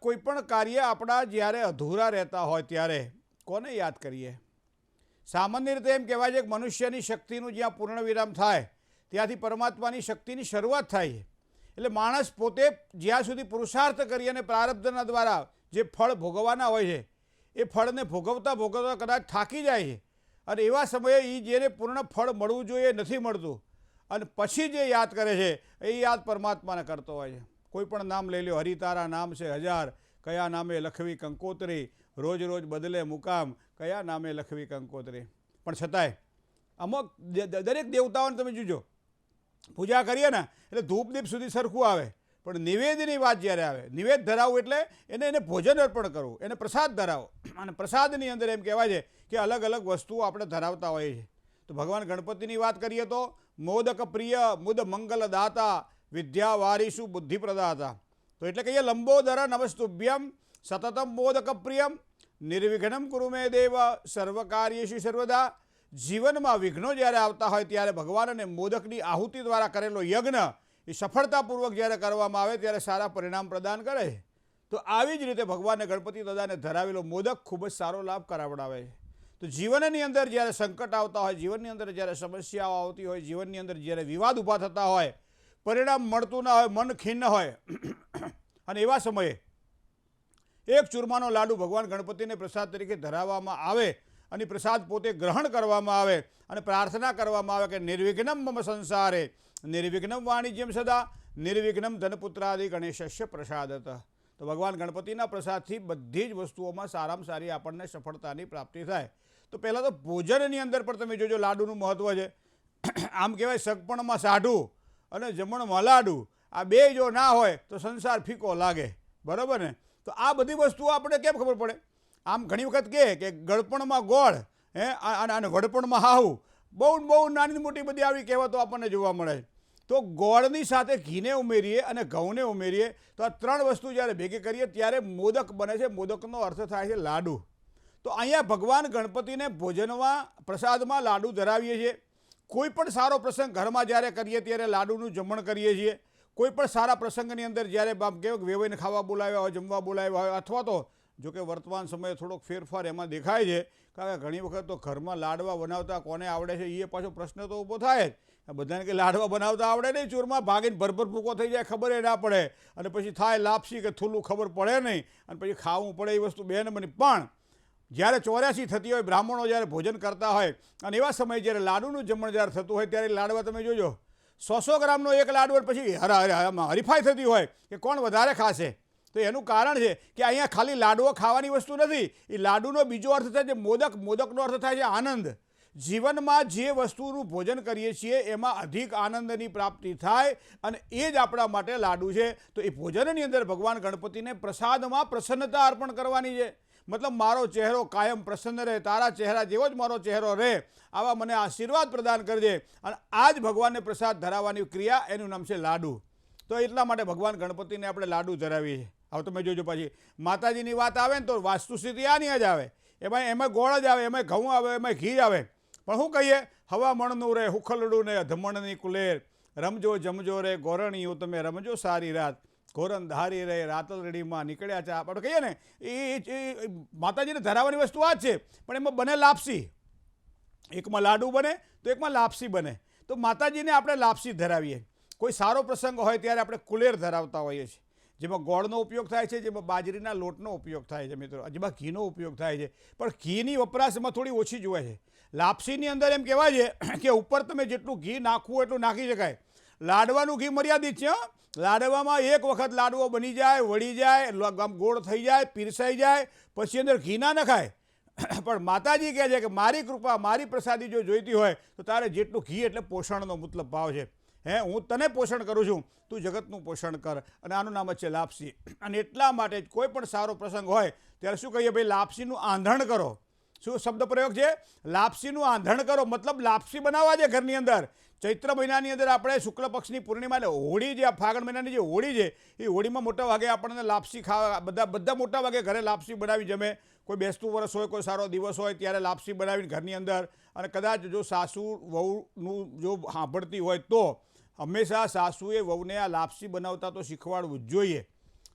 કોઈ પણ કાર્ય આપણા જ્યારે અધૂરા રહેતા હોય ત્યારે કોને યાદ કરીએ? સામાન્ય રીતે એમ કહેવાય છે કે મનુષ્યની શક્તિનું જ્યાં પૂર્ણ વિરામ થાય ત્યાંથી પરમાત્માની શક્તિની શરૂઆત થાય છે. એટલે માણસ પોતે જ્યાં સુધી પુરુષાર્થ કરી અને પ્રારબ્ધના દ્વારા જે ફળ ભોગવવાના હોય છે એ ફળને ભોગવતા ભોગવતા કદાચ થાકી જાય છે અને એવા સમયે એ જેને પૂર્ણ ફળ મળવું જોઈએ નથી મળતું અને પછી જે યાદ કરે છે એ યાદ પરમાત્માને કરતો હોય છે. કોઈ પણ નામ લઈ લો, હરિતારા નામ છે હજાર, કયા નામે લખવી કંકોત્રી, રોજ રોજ બદલે મુકામ, કયા નામે લખવી કંકોત્રી. પણ છતાંય અમુક દરેક દેવતાઓને તમે જોજો પૂજા કરીએ ને એટલે ધૂપ દીપ સુધી સરખું આવે, પણ નિવેદની વાત જ્યારે આવે, નિવેદ ધરાવવું એટલે એને ભોજન અર્પણ કરવું, એને પ્રસાદ ધરાવો. અને પ્રસાદની અંદર એમ કહેવાય છે કે અલગ અલગ વસ્તુઓ આપણે ધરાવતા હોઈએ છીએ. તો ભગવાન ગણપતિની વાત કરીએ તો મોદક પ્રિય મુદ મંગલ દાતા વિદ્યા વારીસુ બુદ્ધિ પ્રદાતા. તો એટલે કહીએ લંબોદર નમસ્તુભ્યમ સતતમ મોદક પ્રિયમ નિર્વિઘ્નમ કુરુ મે દેવ સર્વ કાર્યેષુ સર્વદા. જીવનમાં વિઘ્નો જ્યારે આવતા હોય ત્યારે ભગવાન અને મોદકની આહુતિ દ્વારા કરેલો યજ્ઞ એ સફળતાપૂર્વક જ્યારે કરવામાં આવે ત્યારે સારા પરિણામ પ્રદાન કરે છે. તો આવી જ રીતે ભગવાનને ગણપતિ દાદાને ધરાવેલો મોદક ખૂબ જ સારો લાભ કરાવડાવે છે. તો જીવનની અંદર જ્યારે સંકટ આવતા હોય, જીવનની અંદર જ્યારે સમસ્યાઓ આવતી હોય, જીવનની અંદર જ્યારે વિવાદ ઊભા થતા હોય, પરિણામ મળતું ના હોય, મન ખિન્ન હોય અને એવા સમયે એક ચૂરમાનો લાડુ ભગવાન ગણપતિને પ્રસાદ તરીકે ધરાવવામાં આવે અને પ્રસાદ પોતે ગ્રહણ કરવામાં આવે અને પ્રાર્થના કરવામાં આવે કે નિર્વિઘ્નમ મમ સંસારે નિર્વિઘ્નમ વાણિજ્યમ સદા નિર્વિઘ્નમ ધનપુત્રાદિ ગણેશસ્ય પ્રસાદત. તો ભગવાન ગણપતિના પ્રસાદથી બધી જ વસ્તુઓમાં સારામાં સારી આપણને સફળતાની પ્રાપ્તિ થાય. તો પહેલાં તો ભોજનની અંદર પણ તમે જોજો લાડુનું મહત્ત્વ છે. આમ કહેવાય સગપણમાં સાઢું અને જમણમાં લાડુ, આ બે જો ના હોય તો સંસાર ફીકો લાગે, બરાબર ને? તો આ બધી વસ્તુઓ આપણે કેમ ખબર પડે? આમ ઘણી વખત કહે કે ગળપણમાં ગોળ અને વડપણમાં હાહુ, બહુ નાની મોટી બધી આવી કહેવતો આપણને જોવા મળે. તો ગોળની સાથે ઘીને ઉમેરીએ અને ઘઉંને ઉમેરીએ તો આ ત્રણ વસ્તુ જ્યારે ભેગી કરીએ ત્યારે મોદક બને છે. મોદકનો અર્થ થાય છે લાડુ. તો અહીંયા ભગવાન ગણપતિને ભોજનમાં પ્રસાદમાં લાડુ ધરાવીએ છીએ. કોઈ પણ સારો પ્રસંગ ઘરમાં જ્યારે કરીએ ત્યારે લાડુનું જમણ કરીએ છીએ. કોઈ પણ સારા પ્રસંગની અંદર જ્યારે કેવું વેવાઈને ખાવા બોલાવ્યા હોય, જમવા બોલાવ્યા હોય, અથવા તો જોકે વર્તમાન સમયે થોડોક ફેરફાર એમાં દેખાય છે. કારણ કે ઘણી વખત તો ઘરમાં લાડવા બનાવતા કોને આવડે છે એ પાછો પ્રશ્ન તો ઊભો થાય જ. બધાને કે લાડવા બનાવતા આવડે નહીં, ચૂરમાં ભાગીને ભરભર ભૂકો થઈ જાય, ખબર એ ના પડે અને પછી થાય લાપસી કે થૂલું, ખબર પડે નહીં અને પછી ખાવું પડે એ વસ્તુ બે નંબરની. પણ જ્યારે 84 થતી હોય, બ્રાહ્મણો જ્યારે ભોજન કરતા હોય અને એવા સમયે જ્યારે લાડુનું જમણ જ્યારે થતું હોય ત્યારે લાડવા તમે જોજો 100 ગ્રામનો એક લાડુ પછી હરીફાઈ થતી હોય કે કોણ વધારે ખાશે. તો એનું કારણ છે કે અહીંયા ખાલી લાડુઓ ખાવાની વસ્તુ નથી. એ લાડુનો બીજો અર્થ થાય છે મોદક. મોદકનો અર્થ થાય છે આનંદ. જીવનમાં જે વસ્તુનું ભોજન કરીએ છીએ એમાં અધિક આનંદની પ્રાપ્તિ થાય અને એ જ આપણા માટે લાડુ છે. તો એ ભોજનની અંદર ભગવાન ગણપતિને પ્રસાદમાં પ્રસન્નતા અર્પણ કરવાની છે. મતલબ મારો ચહેરો કાયમ પ્રસન્ન રહે, તારા ચહેરા જેવો જ મારો ચહેરો રહે, આવા મને આશીર્વાદ પ્રદાન કરજે. અને આ જ ભગવાનને પ્રસાદ ધરાવવાની ક્રિયા, એનું નામ છે લાડુ. તો એટલા માટે ભગવાન ગણપતિને આપણે લાડુ ધરાવીએ છીએ. હવે તમે જોજો પછી માતાજીની વાત આવે ને તો વાસ્તુસ્થિતિ આની જ આવે. એમાં ગોળ જ આવે, એમાં ઘઉં આવે, એમાં ઘી જ આવે. પણ શું કહીએ? હવા મણનું રે હુખલડું ને ધમણની કુલેર, રમજો જમજો રે ગોરણીયું તમે રમજો સારી રાત, ઘોરન ધારી રે રાતલડીમાં નીકળ્યા ચા. આપણે કહીએ ને એ માતાજીને ધરાવવાની વસ્તુ આ જ છે. પણ એમાં બને લાપસી. એકમાં લાડુ બને તો એકમાં લાપસી બને. તો માતાજીને આપણે લાપસી ધરાવીએ. કોઈ સારો પ્રસંગ હોય ત્યારે આપણે કુલેર ધરાવતા હોઈએ છીએ, જેમાં ગોળનો ઉપયોગ થાય છે, જેમાં બાજરીના લોટનો ઉપયોગ થાય છે મિત્રો, જેમાં ઘીનો ઉપયોગ થાય છે. પણ ઘીની વપરાશ એમાં થોડી ઓછી જોવાય છે. લાપસીની અંદર એમ કહેવાય છે કે ઉપર તમે જેટલું ઘી નાખવું એટલું નાખી શકાય. લાડવાનું ઘી મર્યાદિત છે. લાડવામાં એક વખત લાડવો બની જાય, વળી જાય, ગોળ થઈ જાય, પીરસાઈ જાય, પછી અંદર ઘી ના નખાય. પણ માતાજી કહે છે કે મારી કૃપા, મારી પ્રસાદી જો જોઈતી હોય તો તારે જેટલું ઘી એટલે પોષણનો મતલબ ભાવ છે. હું તને પોષણ કરું છું, તું જગતનું પોષણ કર. અને આનું નામ જ છે લાપસી. અને એટલા માટે જ કોઈ પણ સારો પ્રસંગ હોય ત્યારે શું કહીએ? ભાઈ લાપસીનું આંધણ કરો. શું શબ્દ પ્રયોગ છે? લાપસીનું આંધણ કરો. મતલબ લાપસી બનાવવા છે ઘરની અંદર. ચૈત્ર મહિનાની અંદર આપણે શુક્લ પક્ષની પૂર્ણિમા એટલે હોળી, જે ફાગણ મહિનાની જે હોળી છે એ હોળીમાં મોટા ભાગે આપણને લાપસી ખાવા બધા મોટા ભાગે ઘરે લાપસી બનાવી જમે. કોઈ બેસતું વરસ હોય, કોઈ સારો દિવસ હોય ત્યારે લાપસી બનાવીને ઘરની અંદર. અને કદાચ જો સાસુ વહુનું જો સાંભળતી હોય તો હંમેશા સાસુએ વહુને આ લાપસી બનાવતા તો શીખવાડવું જ જોઈએ.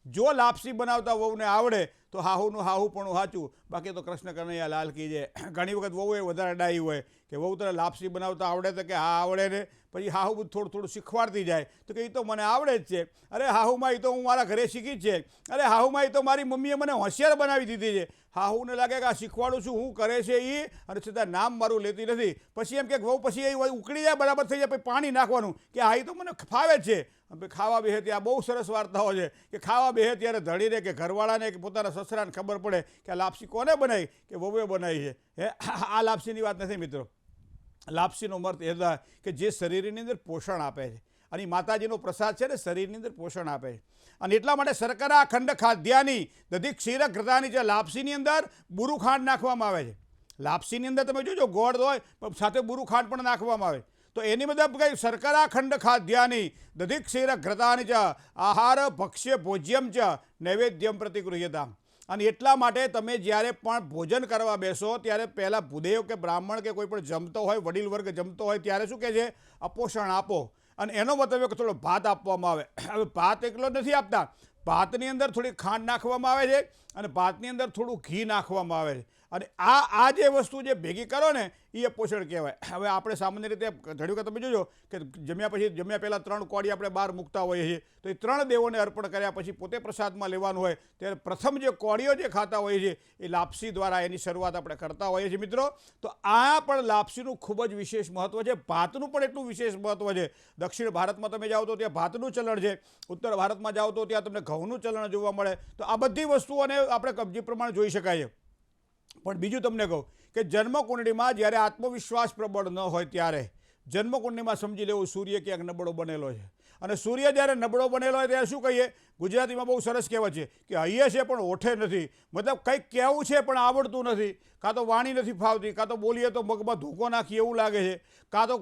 જો લાપસી બનાવતા વહુને આવડે તો હાહુનું હાહુ પણ સાચું, બાકી તો કૃષ્ણ કનૈયા લાલ કી જય. ઘણી વખત વહુ એ વધારે ડાઈ હોય કે વહુ તને લાપસી બનાવતા આવડે તો કે હા આવડે ને, પછી હાહુ બધું થોડું થોડું શીખવાડતી જાય તો કે એ તો મને આવડે જ છે. અરે હાહુમાં એ તો હું મારા ઘરે શીખી જ છે. અરે હાહુમાં એ તો મારી મમ્મીએ મને હોશિયાર બનાવી દીધી છે. હાહુને લાગે કે આ શીખવાડું છું હું કરે છે એ, અને છતાં નામ મારું લેતી નથી. પછી એમ કે વહુ પછી એ ઉકળી જાય બરાબર થઈ જાય પછી પાણી નાખવાનું કે હા એ તો મને ફાવે જ છે. ખાવા બેહે ત્યાં બહુ સરસ વાર્તાઓ છે કે ખાવા બેહે ત્યારે ધણીને કે ઘરવાળાને કે પોતાના સસરાને ખબર પડે કે આ લાપસી કોને બનાવી, કે વહુએ બનાવી છે. આ લાપસીની વાત નથી મિત્રો. લાપસીનો અર્થ એ થાય કે જે શરીરની અંદર પોષણ આપે છે, અને માતાજીનો પ્રસાદ છે ને શરીરની અંદર પોષણ આપે છે. અને એટલા માટે શર્કરા ખંડ ખાદ્યાની દધી ક્ષીર ઘૃતાની જે લાપસીની અંદર બુરું ખાંડ નાખવામાં આવે છે. લાપસીની અંદર તમે જોજો ગોળ હોય પણ સાથે બુરું ખાંડ પણ નાખવામાં આવે. તો એની મતલબ કઈ શર્કરા ખંડ ખાદ્યાની દધી ક્ષીર ઘૃતાની ચ આહાર ભક્ષ્ય ભોજ્યમ ચ નૈવેદ્યમ પ્રતિગૃહ્યતા. અને એટલા માટે તમે જ્યારે પણ ભોજન કરવા બેસો ત્યારે પહેલાં ભૂદેવ કે બ્રાહ્મણ કે કોઈ પણ જમતો હોય, વડીલ વર્ગ જમતો હોય ત્યારે શું કહે છે, અપોષણ આપો. અને એનો મતલબ કે થોડો ભાત આપવામાં આવે. હવે ભાત એકલો નથી આપતા, ભાતની અંદર થોડી ખાંડ નાખવામાં આવે છે અને ભાતની અંદર થોડું ઘી નાખવામાં આવે છે. અને આ જે વસ્તુ જે ભેગી કરો ને એ પોષણ કહેવાય. હવે આપણે સામાન્ય રીતે ઘણી વખત તમે જોજો કે જમ્યા પહેલાં 3 કોળી આપણે બહાર મૂકતા હોઈએ છીએ, તો એ 3 દેવોને અર્પણ કર્યા પછી પોતે પ્રસાદમાં લેવાનું હોય ત્યારે પ્રથમ જે કોળીઓ જે ખાતા હોઈએ છીએ એ લાપસી દ્વારા એની શરૂઆત આપણે કરતા હોઈએ છીએ મિત્રો. તો આ પણ લાપસીનું ખૂબ જ વિશેષ મહત્ત્વ છે. ભાતનું પણ એટલું વિશેષ મહત્ત્વ છે. દક્ષિણ ભારતમાં તમે જાઓ તો ત્યાં ભાતનું ચલણ છે, ઉત્તર ભારતમાં જાઓ તો ત્યાં તમને ઘઉંનું ચલણ જોવા મળે. તો આ બધી વસ્તુઓને આપણે કબજી પ્રમાણે જોઈ શકાય છે. પણ બીજું તમને કહું કે જન્મકુંડળીમાં જ્યારે આત્મવિશ્વાસ પ્રબળ ન હોય ત્યારે જન્મકુંડળીમાં સમજી લેવું સૂર્ય ક્યાંક નબળો બનેલો છે. અને સૂર્ય જ્યારે નબળો બનેલો હોય ત્યારે શું કહીએ, ગુજરાતીમાં બહુ સરસ કહેવત છે કે હૈયે છે પણ ઓઠે નથી. મતલબ કંઈક કહેવું છે પણ આવડતું નથી, કાં તો વાણી નથી ફાવતી, કાં તો બોલીએ તો મગમાં ધોકો નાખીએ એવું લાગે છે, કાં તો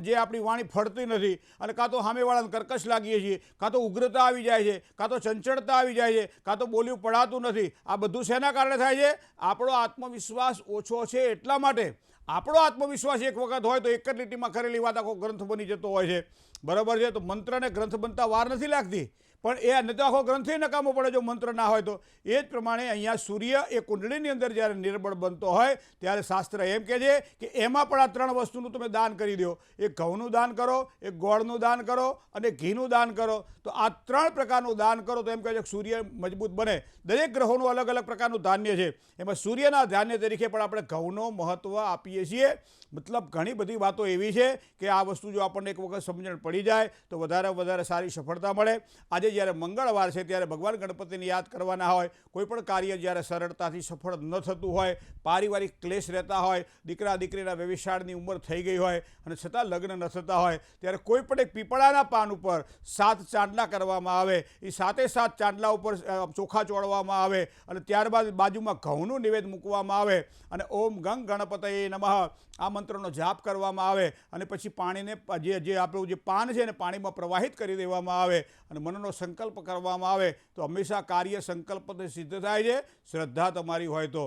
જે આપણી વાણી ફળતી નથી, અને કાં તો સામેવાળાને કર્કશ લાગીએ છીએ, કાં તો ઉગ્રતા આવી જાય છે, કાં તો ચંચળતા આવી જાય છે, કાં તો બોલ્યું પડાતું નથી. આ બધું શેના કારણે થાય છે? આપણો આત્મવિશ્વાસ ઓછો છે એટલા માટે. આપણો આત્મવિશ્વાસ એક વખત હોય તો એક જ લીટીમાં કરેલી વાત આખો ગ્રંથ બની જતો હોય છે. બરાબર છે? તો મંત્રને ગ્રંથ બનતા વાર નથી લાગતી, પણ એ ન તો આખો ગ્રંથ નકામો પડે જો મંત્ર ના હોય તો. એ જ પ્રમાણે અહીંયા સૂર્ય એ કુંડળીની અંદર જ્યારે નિર્બળ બનતો હોય ત્યારે શાસ્ત્ર એમ કહે છે કે એમાં પણ આ 3 વસ્તુનું તમે દાન કરી દો. એક ઘઉંનું દાન કરો, એક ગોળનું દાન કરો અને ઘીનું દાન કરો. તો આ 3 પ્રકારનું દાન કરો તો એમ કહે છે કે સૂર્ય મજબૂત બને. દરેક ગ્રહોનું અલગ અલગ પ્રકારનું ધાન્ય છે, એમાં સૂર્યના ધાન્ય તરીકે પણ આપણે ઘઉંનો મહત્ત્વ આપીએ છીએ. મતલબ ઘણી બધી વાતો એવી છે કે આ વસ્તુ જો આપણને એક વખત સમજણ પડી જાય તો વધારે સારી સફળતા મળે. આજે જ્યારે મંગળવાર છે ત્યારે ભગવાન ગણપતિને યાદ કરવાના હોય. કોઈપણ કાર્ય જ્યારે સરળતાથી સફળ ન થતું હોય, પારિવારિક ક્લેશ રહેતા હોય, દીકરા દીકરીના વ્યવસાયની ઉંમર થઈ ગઈ હોય અને છતાં લગ્ન ન થતા હોય, ત્યારે કોઈ પણ એક પીપળાના પાન ઉપર 7 ચાંદલા કરવામાં આવે. એ 7 ચાંદલા ઉપર ચોખા ચોળવામાં આવે અને ત્યારબાદ બાજુમાં ઘઉંનું નિવેદ મૂકવામાં આવે અને ઓમ ગંગ ગણપતયે નમઃ આ મંત્રનો જાપ કરવામાં આવે. અને પછી પાણીને જે આપણું જે પાન છે એને પાણીમાં પ્રવાહિત કરી દેવામાં આવે અને મનનો સંકલ્પ કરવામાં આવે. તો હંમેશા કાર્ય સંકલ્પથી સિદ્ધ થાય છે, શ્રદ્ધા તમારી હોય તો.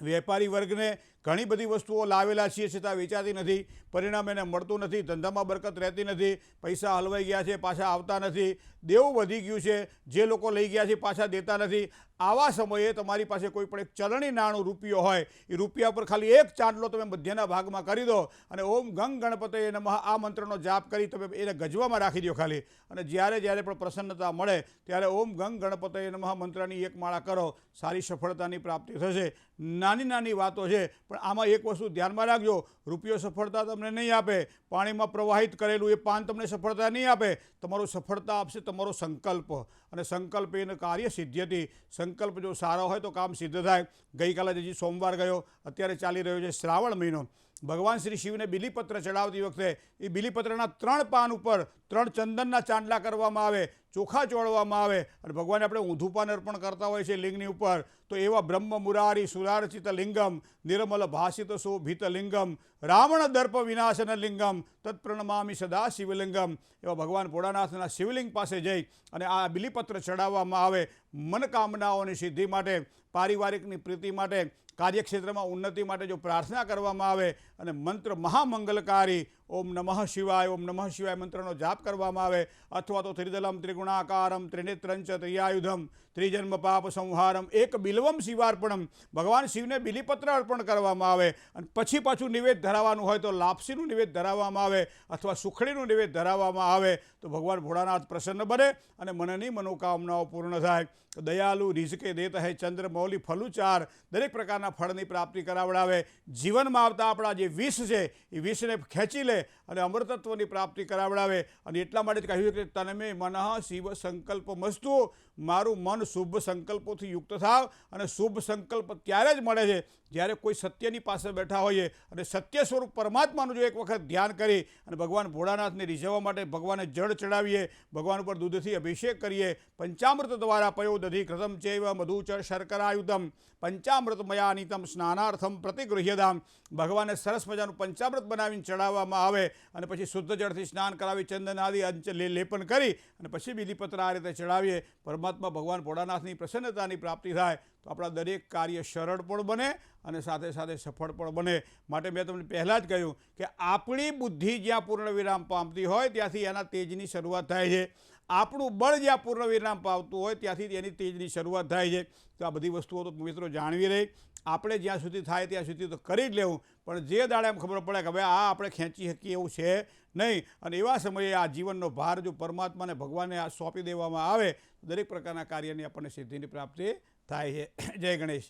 વેપારી વર્ગને ઘણી બધી વસ્તુઓ લાવેલા છીએ છતાં વેચાતી નથી, પરિણામ એને મળતું નથી, ધંધામાં બરકત રહેતી નથી, પૈસા હલવાઈ ગયા છે પાછા આવતા નથી, દેવું વધી ગયું છે, જે લોકો લઈ ગયા છે પાછા દેતા નથી. આવા સમયે તમારી પાસે કોઈ પણ એક ચલણી નાણું રૂપિયો હોય, એ રૂપિયા પર ખાલી એક ચાંદલો તમે મધ્યના ભાગમાં કરી દો અને ઓમ ગંગ ગણપતયે નમઃ આ મંત્રનો જાપ કરી તમે એને ગજવામાં રાખી દો ખાલી. અને જ્યારે પણ પ્રસન્નતા મળે ત્યારે ઓમ ગંગ ગણપતયે નમઃ મંત્રની એક માળા કરો, સારી સફળતાની પ્રાપ્તિ થશે. નાની વાતો છે પણ આમાં એક વસ્તુ ધ્યાનમાં રાખજો, રૂપિયો સફળતા તમને નહીં આપે, પાણીમાં પ્રવાહિત કરેલું એ પાન તમને સફળતા નહીં આપે. તમારું સફળતા આપશે તમારો સંકલ્પ, અને સંકલ્પ એનું કાર્ય સિદ્ધ્યથી. સંકલ્પ જો સારો હોય તો કામ સિદ્ધ થાય. ગઈકાલે હજી સોમવાર ગયો, અત્યારે ચાલી રહ્યો છે શ્રાવણ મહિનો. ભગવાન શ્રી શિવને બિલીપત્ર ચડાવતી વખતે એ બિલીપત્રના 3 પાન ઉપર 3 ચંદનના ચાંદલા કરવામાં આવે, ચોખા ચોળવામાં આવે અને ભગવાનને આપણે ઊંધું પાન અર્પણ કરતા હોય છે લિંગની ઉપર. તો એવા બ્રહ્મ મુરારી સુરાર્ચિત લિંગમ નિર્મલ ભાષિત શોભિત લિંગમ રાવણ દર્પ વિનાશન લિંગમ તત્પ્રણમામી સદા શિવલિંગમ. એવા ભગવાન ભોળાનાથના શિવલિંગ પાસે જઈ અને આ બિલીપત્ર ચડાવવામાં આવે. મનકામનાઓની સિદ્ધિ માટે, પારિવારિકની પ્રીતિ માટે, કાર્યક્ષેત્રમાં ઉન્નતિ માટે જો પ્રાર્થના કરવામાં આવે અને મંત્ર મહામંગલકારી ઓમ નમઃ શિવાય મંત્રનો જાપ કરવામાં આવે, અથવા તો ત્રિદલમ ત્રિગુણાકારમ ત્રિનેત્રં ચ ત્રિયાયુધમ ત્રિજન્મ પાપ સંહારમ એક બિલ્વમ શિવાર્પણમ, ભગવાન શિવને બિલીપત્ર અર્પણ કરવામાં આવે અને પછી પાછું નિવેદ ધરાવવાનું હોય તો લાપસીનું નિવેદ ધરાવવામાં આવે અથવા સુખડીનું નિવેદ ધરાવવામાં આવે તો ભગવાન ભોળાનાથ પ્રસન્ન બને અને મનની મનોકામનાઓ પૂર્ણ થાય. દયાલુ રિઝકે દેત હૈ ચંદ્રમૌલી ફલુચાર, દરેક પ્રકારના ફળની પ્રાપ્તિ કરાવડાવે. જીવનમાં આવતા આપણા જે વિષ છે એ વિષને ખેંચી લે અને અમૃતત્વની પ્રાપ્તિ કરાવડાવે. અને એટલા માટે જ કહ્યું કે તનમે મનઃ શિવ સંકલ્પ મસ્તુ, મારું મન શુભ સંકલ્પોથી યુક્ત થાવ. અને શુભ સંકલ્પ ત્યારે જ મળે છે જ્યારે કોઈ સત્યની પાસે બેઠા હોઈએ અને સત્ય સ્વરૂપ પરમાત્માનું જો એક વખત ધ્યાન કરી અને ભગવાન ભોળાનાથને રીઝવવા માટે ભગવાનને જળ ચડાવીએ, ભગવાન ઉપર દૂધથી અભિષેક કરીએ, પંચામૃત દ્વારા પયો દધી કૃતમ ચૈવ મધુ ચ શર્કરાયુતમ પંચામૃતમયાનીતમ સ્નાનાર્થમ પ્રતિગૃહ્યદામ, ભગવાનને સરસ મજાનું પંચામૃત બનાવીને ચડાવવામાં આવે અને પછી શુદ્ધ જળથી સ્નાન કરાવી ચંદન આદિ લેપન કરી અને પછી બિલીપત્ર આ રીતે ચડાવીએ. પરમાત્મા ભગવાન ભોળાનાથની પ્રસન્નતાની પ્રાપ્તિ થાય તો આપણા દરેક કાર્ય સરળ પણ બને અને સાથે સાથે સફળ પણ બને. માટે મેં તમને પહેલાં જ કહ્યું કે આપણી બુદ્ધિ જ્યાં પૂર્ણ વિરામ પામતી હોય ત્યાંથી એના તેજની શરૂઆત થાય છે. આપણું બળ જ્યાં પૂર્ણ વિરામ પામતું હોય ત્યાંથી એની તેજની શરૂઆત થાય છે. તો આ બધી વસ્તુઓ તો મિત્રો જાણવી રહી. આપણે જ્યાં સુધી થાય ત્યાં સુધી તો કરી જ લેવું, પણ જે દાડે એમ ખબર પડે કે હવે આ આપણે ખેંચી શકીએ એવું છે નહીં અને એવા સમયે આ જીવનનો ભાર જો પરમાત્માને ભગવાનને આ સોંપી દેવામાં આવે તો દરેક પ્રકારના કાર્યની આપણને સિદ્ધિની પ્રાપ્તિ થાય છે. જય ગણેશ.